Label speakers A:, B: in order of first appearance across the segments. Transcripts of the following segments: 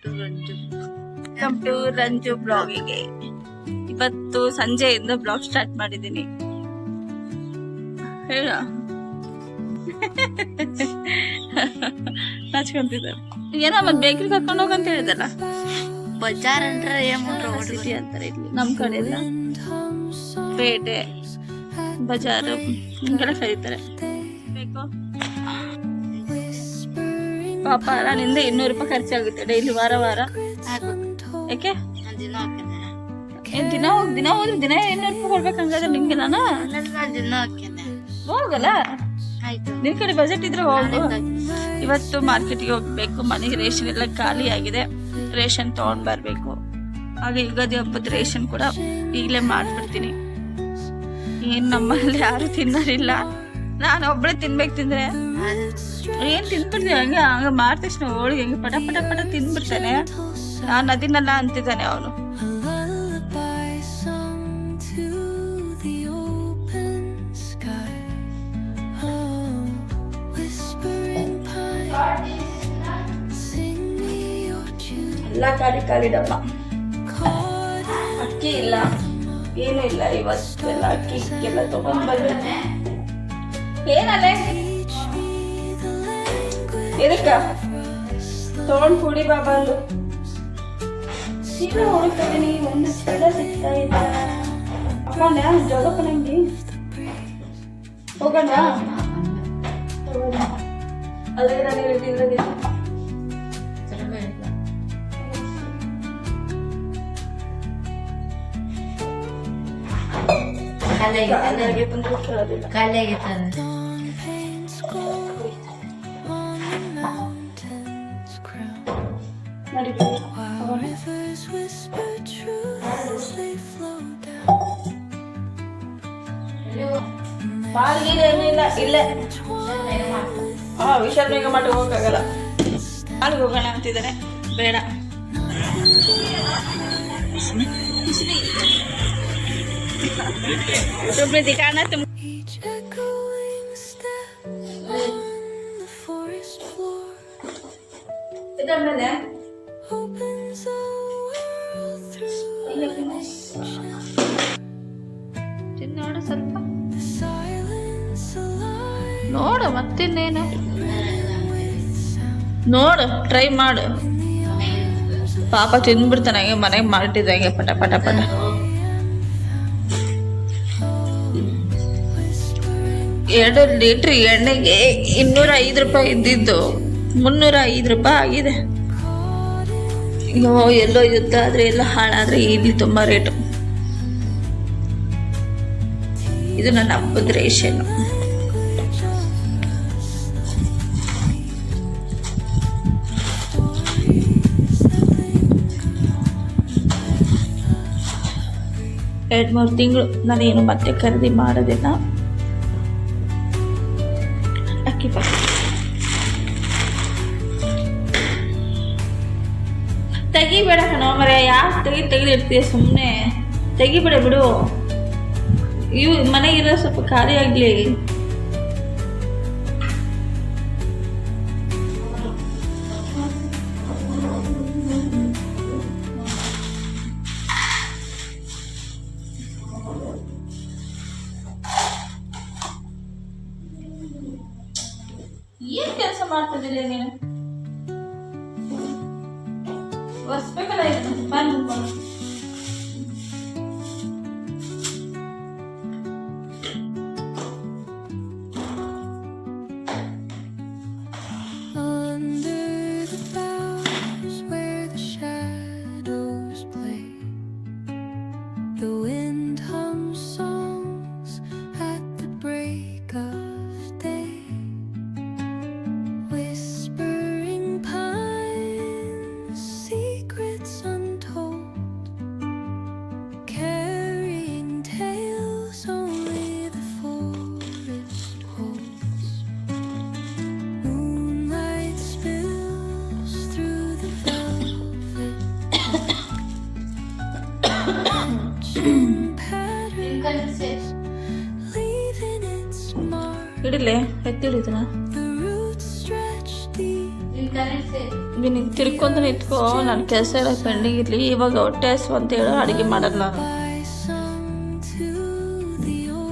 A: Welcome to Ranju ಬ್ಲಾಗಿಗೆ. ಇವತ್ತು ಸಂಜೆಯಿಂದ blog start ಮಾಡಿದ್ದೀನಿ. ಹೇಳ ನಾಚ್ಕೊಂತಿದ್ದಾರೆ. ಏನೋ ಮತ್ತೆ ಬೇಕ್ರಿ ಕರ್ಕೊಂಡು ಹೋಗಂತ ಹೇಳಿದಲ್ಲ.
B: ಬಜಾರ್ ಅಂದ್ರೆ
A: ಸಿಟಿ ಅಂತಾರೆ ಇಲ್ಲಿ ನಮ್ ಕಡೆ ಎಲ್ಲ. ಪೇಟೆ ಬಜಾರು ಹಿಂಗೆಲ್ಲ ಕರೀತಾರೆ. ಬೇಕು ಪಾಪ ನನ್ನಿಂದ 200 ರೂಪಾಯಿ ಖರ್ಚಾಗುತ್ತೆ ಡೈಲಿ ವಾರ ಯಾಕೆ ದಿನ ಹೋದ್ರೆ ದಿನ 200 ರೂಪಾಯಿ ಕೊಡ್ಬೇಕಂಗಾದ್ರೆ ನಿಮ್ಗೆ ನಾನು ಹೋಗಲ್ಲ. ನಿನ್ ಕಡೆ ಬಜೆಟ್ ಇದ್ರೆ ಹೋಗು. ಇವತ್ತು ಮಾರ್ಕೆಟ್ಗೆ ಹೋಗ್ಬೇಕು. ಮನೆಗೆ ರೇಷನ್ ಎಲ್ಲ ಖಾಲಿ ಆಗಿದೆ. ರೇಷನ್ ತಗೊಂಡ್ ಬರ್ಬೇಕು. ಹಾಗೆ ಯುಗಾದಿ ಹಬ್ಬದ ರೇಷನ್ ಕೂಡ ಈಗಲೇ ಮಾಡ್ಬಿಡ್ತೀನಿ. ಏನ್ ನಮ್ಮಲ್ಲಿ ಯಾರು ತಿನ್ನೋರಿಲ್ಲ. ನಾನು ಒಬ್ಬಳೇ ತಿನ್ಬೇಕು. ತಿಂದ್ರೆ ಏನ್ ತಿನ್ಬಿಡ್ತೀವಿ. ಹಂಗ ಮಾಡ್ದ ತಕ್ಷಣ ಹೋಳಿಗೆ ಹೆಂಗೆ ಪಟ ಪಟ ಪಟ ತಿನ್ಬಿಡ್ತಾನೆ. ನಾನು ಅದಿನಲ್ಲ ಅಂತಿದ್ದಾನೆ ಅವನು. ಎಲ್ಲ ಖಾಲಿ ಡಬ್ಬ. ಅಕ್ಕಿ ಇಲ್ಲ, ಏನು ಇಲ್ಲ. ಇವತ್ತೆಲ್ಲ ಅಕ್ಕಿ ಎಲ್ಲ ತಗೊಂಡ್ ಬರ್ಬೇಕು. ಏನಲ್ಲ ಎದಕ್ಕ ತಗೊಂಡ್ ಕುಡಿ ಬಾ ಬಂದು. ಸೀರೆ ಹುಡುಕ್ತೀನಿ. ಒಂದು ಚೀಲ ಸಿಗ್ತಾ ಇಲ್ಲ. ಅಪ್ಪನ ಜೋಗಪ್ಪನಂಗಿ ಹೋಗೋಣ. ಅಲ್ಲಿಗೆ ನಾನು ಹೇಳಿದ್ರೆ ಏನಿಲ್ಲ ಇಲ್ಲೇ. ವಿಶಾಲ್ ಮೇಘ ಮಠ ಹೋಗಕ್ಕಾಗಲ್ಲ. ಅಲ್ಲಿಗೆ ಹೋಗೋಣ ಅಂತಿದ್ದಾರೆ. ಬೇಡ तुमने दिखाना तुम इधर में ले ನೋಡು ಸ್ವಲ್ಪ ನೋಡು. ಮತ್ತಿನ್ನೇನು ನೋಡು, ಟ್ರೈ ಮಾಡು. ಪಾಪ ತಿಂದ್ಬಿಡ್ತಾನೆ. ಹಂಗೆ ಮನೆಗೆ ಮಾಡಿಟ್ಟಿದ್ದಂಗೆ ಪಟ ಪಟ ಪಟ. 2 ಲೀಟ್ರ್ ಎಣ್ಣೆಗೆ 205 ರೂಪಾಯಿ ಇದ್ದಿದ್ದು 305 ರೂಪಾಯಿ ಆಗಿದೆ. ಎಲ್ಲೋ ಯುದ್ಧ ಆದ್ರೆ ಎಲ್ಲ ಹಾಳಾದ್ರೆ ಇಲ್ಲಿ ತುಂಬಾ ರೇಟು. ಇದು ನನ್ನ ಹಬ್ಬದ ರೇಷನ್. ಎರಡು 3 ತಿಂಗಳು ನಾನೇನು ಮತ್ತೆ ಖರೀದಿ ಮಾಡೋದಿಲ್ಲ. ಅಕ್ಕಿ ತೆಗಿಬೇಡ ಕಣೋ ಮರೆ. ಯಾಕೆ ತೆಗಿದಿರ್ತೀಯ ಸುಮ್ಮನೆ? ತೆಗಿಬೇಡ ಬಿಡು. ಇವು ಮನೆಗಿರೋ ಸ್ವಲ್ಪ ಖಾಲಿ ಆಗ್ಲಿ. ಏನ್ ಕೆಲಸ ಮಾಡ್ತಿದ್ದಿಲ್ಲ ನೀನು? ಒರೆಸ್ಬೇಕಲ್ಲ. ಬಂದು ಹಿಡಿಲೆ ಎತ್ತಿಡಿದನ ನೀನು ತಿರ್ಕೊಂತ ನಿಂತ್ಕೋ, ನನ್ನ ಕೆಲಸ ಎಲ್ಲ ಪೆಂಡಿಂಗ್ ಇರಲಿ. ಇವಾಗ ಹೊಟ್ಟೆ ಹಸ್ವು ಅಂತ ಹೇಳು, ಅಡುಗೆ ಮಾಡಲ್ಲ ನಾನು.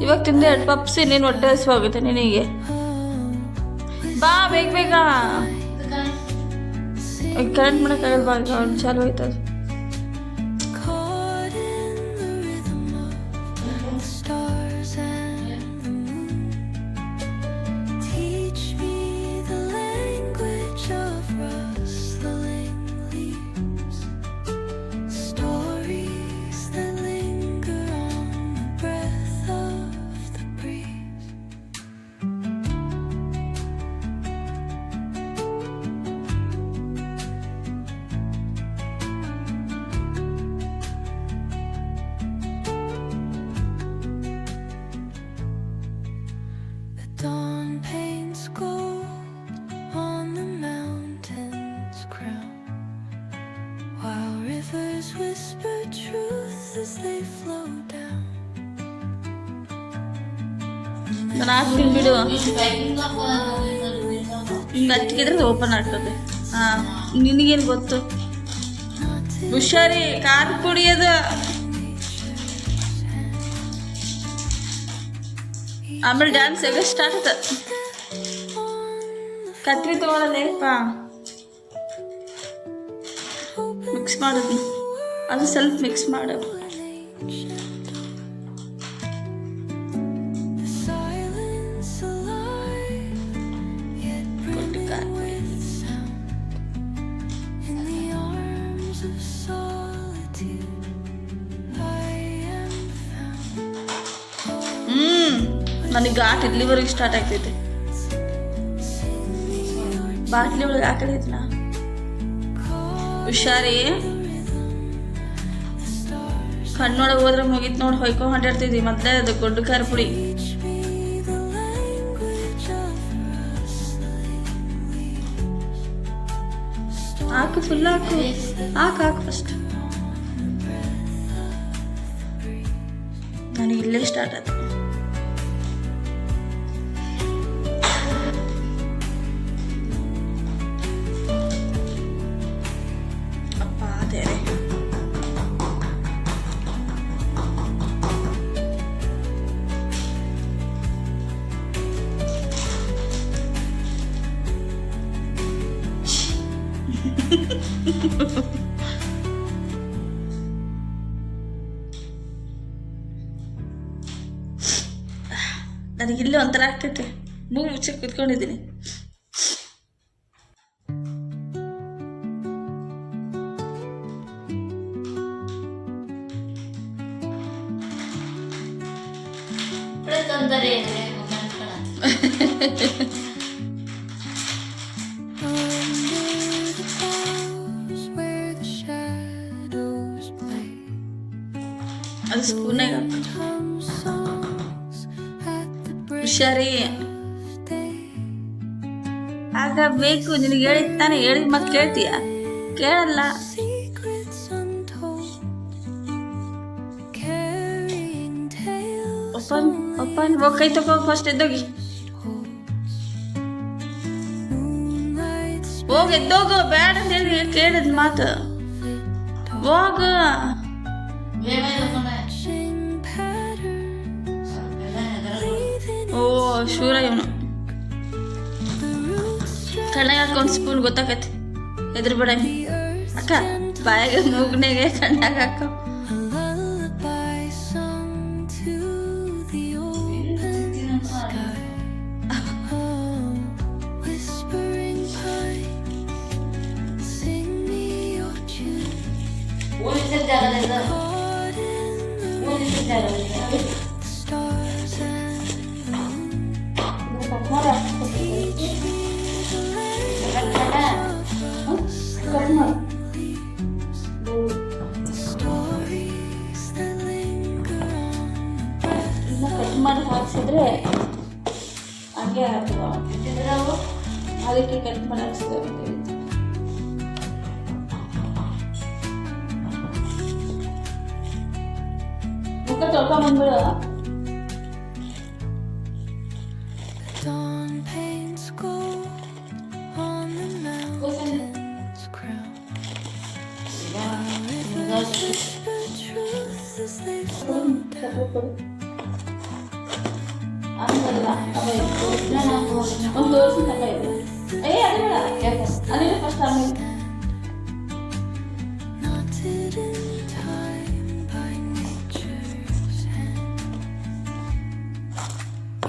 A: ಇವಾಗ ತಿಂದೆ 2 ಪಪ್ಸಿ, ನೀನು ಹೊಟ್ಟೆ ಹಸ್ವು ಆಗುತ್ತೆ ನಿನಗೆ. ಬಾ ಬೇಗ ಬೇಗ. ಕರೆಂಟ್ ಮಾಡೋಕ್ಕಾಗಲ್ಲ, ಬಾ ಚಾಲು ಆಯ್ತದ.
C: Dawn paints gold on the mountain's crown, while rivers whisper truth as they flow down.
A: ನಾನು ಹಾಕ್ತೀನಿ ಬಿಡು. ಹಿಂಗೆ ಹಚ್ಚಿದ್ರೆ ಓಪನ್ ಆಗ್ತದೆ. ಹಾಂ, ನಿನಗೇನು ಗೊತ್ತು? ಹುಷಾರಿ, ಕಾರ್ ಕುಡಿಯೋದು. ಆಮೇಲೆ ಡ್ಯಾನ್ಸ್ ಹೇಗೆ ಸ್ಟಾರ್ಟ್ ಆಯ್ತು. ಕತ್ರಿ ತೊಗೊಳಲ್ಲಪ್ಪ, ಮಿಕ್ಸ್ ಮಾಡೋದು. ಅದು ಸ್ವಲ್ಪ ಮಿಕ್ಸ್ ಮಾಡು. ನನಗೆ ಘಾಟ್ ಇಲ್ಲಿವರೆಗೆ ಸ್ಟಾರ್ಟ್ ಆಗ್ತೈತೆ. ಬಾಟ್ಲಿ ಒಳಗೆ ಹಾಕದೈತಿನ. ಹುಷಾರಿ, ಕಣ್ಣೊಳಗೆ ಹೋದ್ರೆ ಮುಗೀತು ನೋಡಿ. ಹೊಯ್ಕೊಂಡು ಹೊಂಟಿರ್ತಿದ್ವಿ ಮೊದಲೇ. ಅದು ಗೊಡ್ಡು ಖಾರ ಪುಡಿ. ಹಾಕು, ಫುಲ್ ಹಾಕು. ಹಾಕು ಫಸ್ಟ್. ನನಗೆ ಇಲ್ಲೇ ಸ್ಟಾರ್ಟ್ ಆಯ್ತು. ನನಗಿಲ್ಲೇ ಒಂಥರ ಆಗ್ತೈತೆ. ಮೂಗು ಮುಚ್ಚಕ್ಕೆ ಕೂತ್ಕೊಂಡಿದ್ದೀನಿ. ಅದು ಸ್ಪೂನಾಗ ಹುಷಾರಿ. ಆಗಬೇಕು. ನಿನಗೆ ಹೇಳಿದ್ ತಾನೆ, ಹೇಳಿದ್ ಮತ್ತೆ ಕೇಳ್ತೀಯ? ಕೇಳಲ್ಲ. ಓಪನ್ ಕೈ ತಗೋ ಫಸ್ಟ್. ಎದ್ದೋಗಿ, ಹೋಗಿ ಎದ್ದೋಗು. ಬೇಡ ಅಂತ ಹೇಳಿ ಕೇಳಿದ್ ಮಾತು. ಹೋಗ. ಓ ಶೂರ ಇವನು. ಕಣ್ಣಾಗ ಹಾಕೊಂಡು ಸ್ಪೂನ್ ಗೊತ್ತಾಗತ್ತೆ. ಹೆದರ್ಬೇಡ ಅಕ್ಕ. ಬಾಯಾಗ ಮೂಗ್ನಾಗೆ ಕಣ್ಣಾಗ ಹಾಕ. ಕಟ್ ಮಾಡಿ ಹಾಕ್ಸಿದ್ರೆ ಹಂಗೆ ಆಗ್ತದೆ. ಅದಕ್ಕೆ ಕಟ್ ಮಾಡಿ ಹಾಕ್ಸಿದ್ರೆ ಮುಖ ತೊಳ್ಕೊಂಬಂದ್ಬಿಡು.
C: Dawn paints gold on the mountain's whisper truth as they float down.
A: ಹಂಗಲ್ಲ ಒಂದು ತೋರಿಸಿ ತಗ ಇದೆ ಅದು ಬೇಡ ಅದೇ ಫಸ್ಟ್ ಆಮೇಲೆ
C: Knotted in time by nature's hand.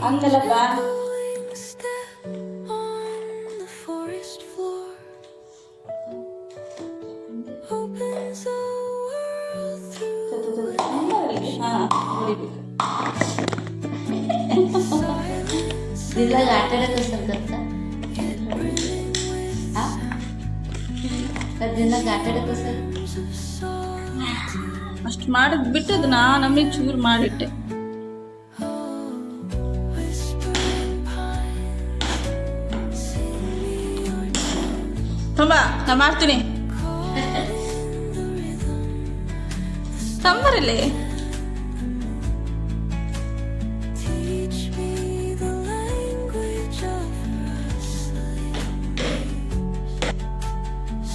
A: ಹಂಗಲ್ಲಪ್ಪ
C: Rolling step on the forest floor opens a world through
A: ಹೊಡಿಬೇಕು
C: silence.
B: ದಿಲ್ಲಾಗ ಆಟ ಆಡಕ್ಕೆ ಸಂದರ್ಭ ದಿಲ್ಲಾಗ ಆಟ ಆಡಕ್ಕೆ ಸರ್
C: Of song
A: ಅಷ್ಟು ಮಾಡಿದ್ ಬಿಟ್ಟದ್ ನಮಗೆ ಚೂರು ಮಾಡಿಟ್ಟೆ
C: whispering pine. Sing me your
A: ತುಂಬ ನಾ ಮಾಡ್ತೀನಿ ತಂಬರಲ್ಲಿ
C: teach me the language of rustling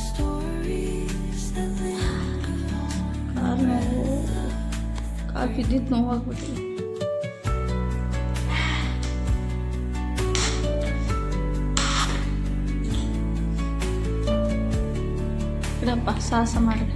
C: stories that linger on.
A: ಕಾಲು ನೋವು ಕಾಲು ಬಿದ್ದಿದ್ದು ನೋವಾಗ್ಬಿಟ್ಟಿದೆ ಬಿಡಪ್ಪ ಸಾಹಸ ಮಾಡಿದೆ